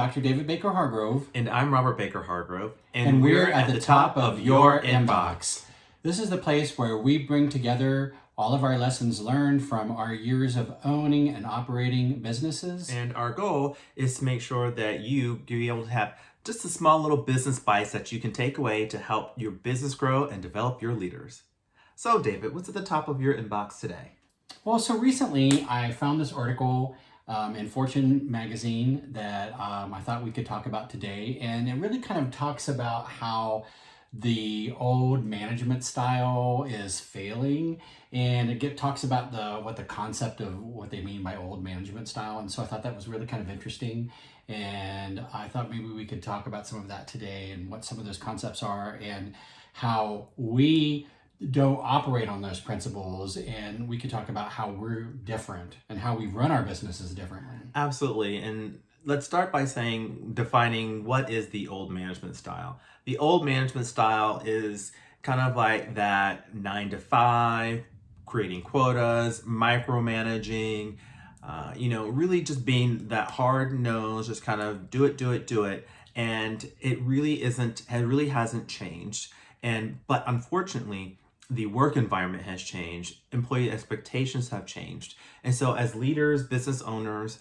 Dr. David Baker Hargrove. And I'm Robert Baker Hargrove. And we're at the top of your inbox. This is the place where we bring together all of our lessons learned from our years of owning and operating businesses. And our goal is to make sure that you be able to have just a small little business bites that you can take away to help your business grow and develop your leaders. So, David, what's at the top of your inbox today? Well, so recently I found this article in Fortune magazine that I thought we could talk about today. And it really kind of talks about how the old management style is failing, and it talks about what the concept of what they mean by old management style. And so I thought that was really kind of interesting, and I thought maybe we could talk about some of that today and what some of those concepts are and how we don't operate on those principles, and we could talk about how we're different and how we run our businesses differently. Absolutely. And let's start by defining what is the old management style. The old management style is kind of like that 9 to 5, creating quotas, micromanaging, really just being that hard nose, just kind of do it. And it really hasn't changed. But unfortunately, the work environment has changed. Employee expectations have changed. And so as leaders, business owners,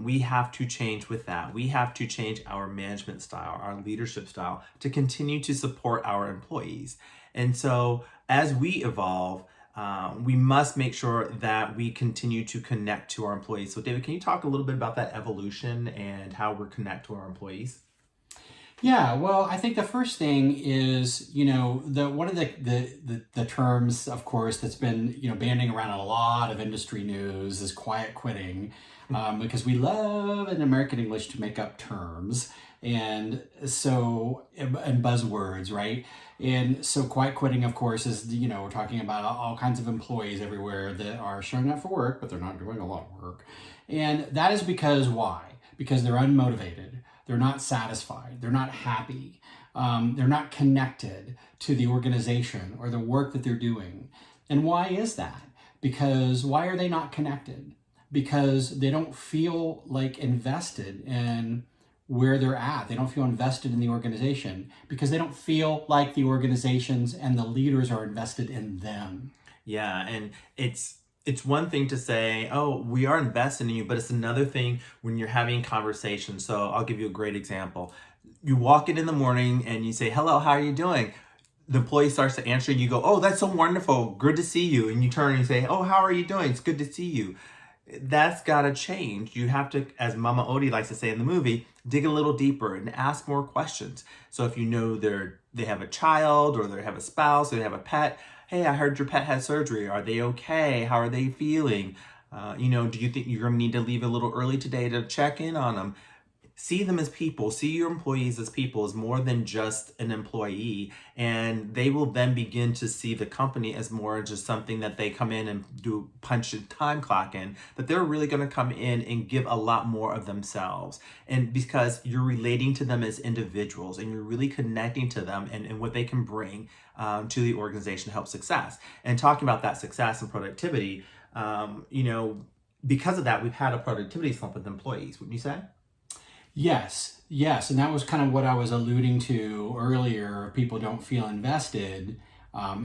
we have to change with that. We have to change our management style, our leadership style, to continue to support our employees. And so as we evolve, we must make sure that we continue to connect to our employees. So David, can you talk a little bit about that evolution and how we connect to our employees? Yeah, well, I think the first thing is, one of the terms, of course, that's been, banding around a lot of industry news is quiet quitting, because we love in American English to make up terms and buzzwords, right? And so quiet quitting, of course, is, we're talking about all kinds of employees everywhere that are showing up for work, but they're not doing a lot of work. And that is because why? Because they're unmotivated. They're not satisfied. They're not happy. They're not connected to the organization or the work that they're doing. And why is that? Because why are they not connected? Because they don't feel like invested in where they're at. They don't feel invested in the organization because they don't feel like the organizations and the leaders are invested in them. Yeah, and it's one thing to say, oh, we are investing in you, but it's another thing when you're having conversations. So I'll give you a great example. You walk in the morning and you say, hello, how are you doing? The employee starts to answer and you go, oh, that's so wonderful. Good to see you. And you turn and you say, oh, how are you doing? It's good to see you. That's got to change. You have to, as Mama Odie likes to say in the movie, dig a little deeper and ask more questions. So if you know they have a child or they have a spouse or they have a pet, hey, I heard your pet had surgery. Are they okay? How are they feeling? Do you think you're going to need to leave a little early today to check in on them? See them as people. See your employees as people, as more than just an employee. And they will then begin to see the company as more just something that they come in and do punch a time clock in, that they're really going to come in and give a lot more of themselves. And because you're relating to them as individuals and you're really connecting to them and what they can bring to the organization to help success. And talking about that success and productivity, because of that, we've had a productivity slump with employees, wouldn't you say? Yes. And that was kind of what I was alluding to earlier. People don't feel invested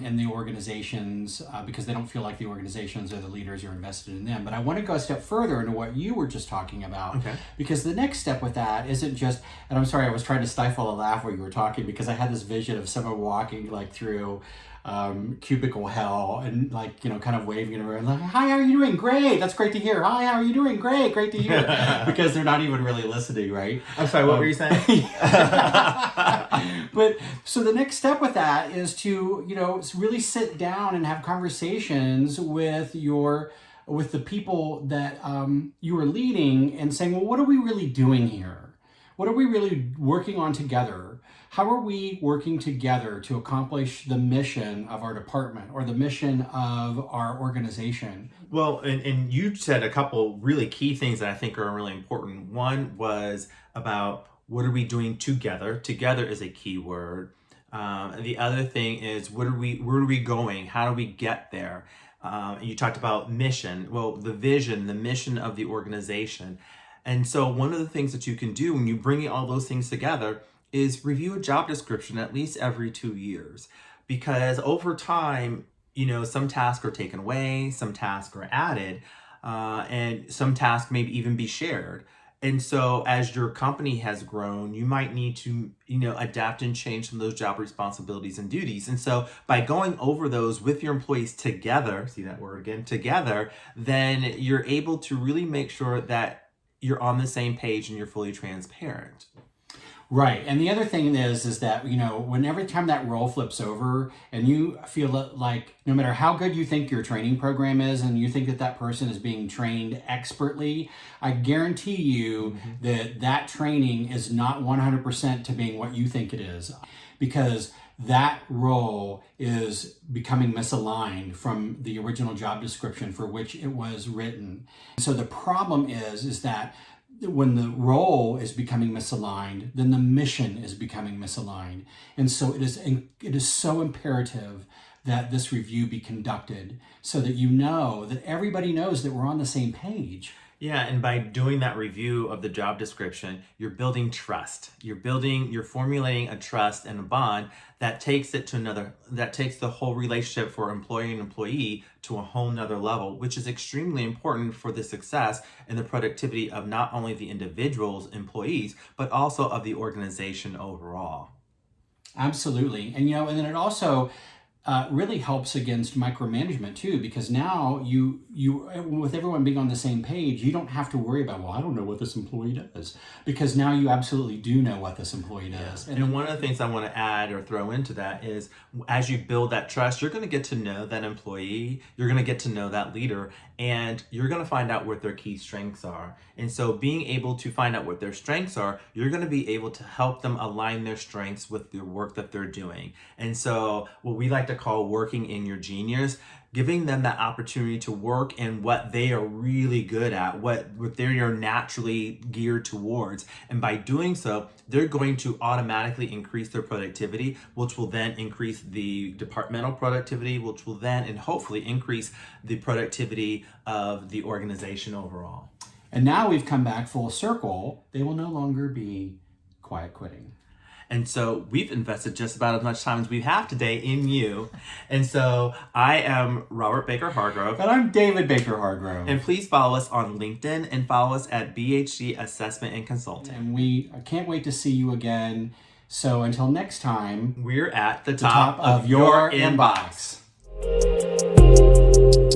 in the organizations because they don't feel like the organizations or the leaders are invested in them. But I want to go a step further into what you were just talking about, okay. Because the next step with that isn't just, and I'm sorry, I was trying to stifle a laugh while you were talking because I had this vision of someone walking like through cubicle hell and kind of waving around like, hi, how are you doing? Great. That's great to hear. Hi, how are you doing? Great to hear. Because they're not even really listening, right? I'm sorry, what were you saying? But so the next step with that is to, really sit down and have conversations with the people that you are leading and saying, well, what are we really doing here? What are we really working on together? How are we working together to accomplish the mission of our department or the mission of our organization? Well, and you said a couple really key things that I think are really important. One was about what are we doing together? Together is a key word. The other thing is where are we going? How do we get there? You talked about mission. Well, the vision, the mission of the organization. And so one of the things that you can do when you bring all those things together is review a job description at least every 2 years. Because over time, some tasks are taken away, some tasks are added, and some tasks may even be shared. And so as your company has grown, you might need to, adapt and change some of those job responsibilities and duties. And so by going over those with your employees together, see that word again, together, then you're able to really make sure that you're on the same page and you're fully transparent. Right. And the other thing is that, when every time that role flips over and you feel like no matter how good you think your training program is and you think that that person is being trained expertly, I guarantee you that that training is not 100% to being what you think it is, because that role is becoming misaligned from the original job description for which it was written. So the problem is that when the role is becoming misaligned, then the mission is becoming misaligned. And so it is so imperative that this review be conducted so that that everybody knows that we're on the same page. Yeah, and by doing that review of the job description, you're building trust. You're formulating a trust and a bond that takes the whole relationship for employee and employee to a whole nother level, which is extremely important for the success and the productivity of not only the individual's employees, but also of the organization overall. Absolutely. And then it also really helps against micromanagement too, because now you with everyone being on the same page, you don't have to worry about, well, I don't know what this employee does, because now you absolutely do know what this employee does. And one of the things I want to add or throw into that is, as you build that trust, you're going to get to know that employee, you're going to get to know that leader, and you're going to find out what their key strengths are. And so being able to find out what their strengths are, you're going to be able to help them align their strengths with the work that they're doing. And so what we like to call working in your genius, giving them that opportunity to work in what they are really good at, what they are naturally geared towards. And by doing so, they're going to automatically increase their productivity, which will then increase the departmental productivity, which will then and hopefully increase the productivity of the organization overall. And now we've come back full circle. They will no longer be quiet quitting. And so we've invested just about as much time as we have today in you. And so I am Robert Baker Hargrove. And I'm David Baker Hargrove. And please follow us on LinkedIn and follow us at BHG Assessment and Consulting. And we can't wait to see you again. So until next time, we're at the top of your inbox. inbox.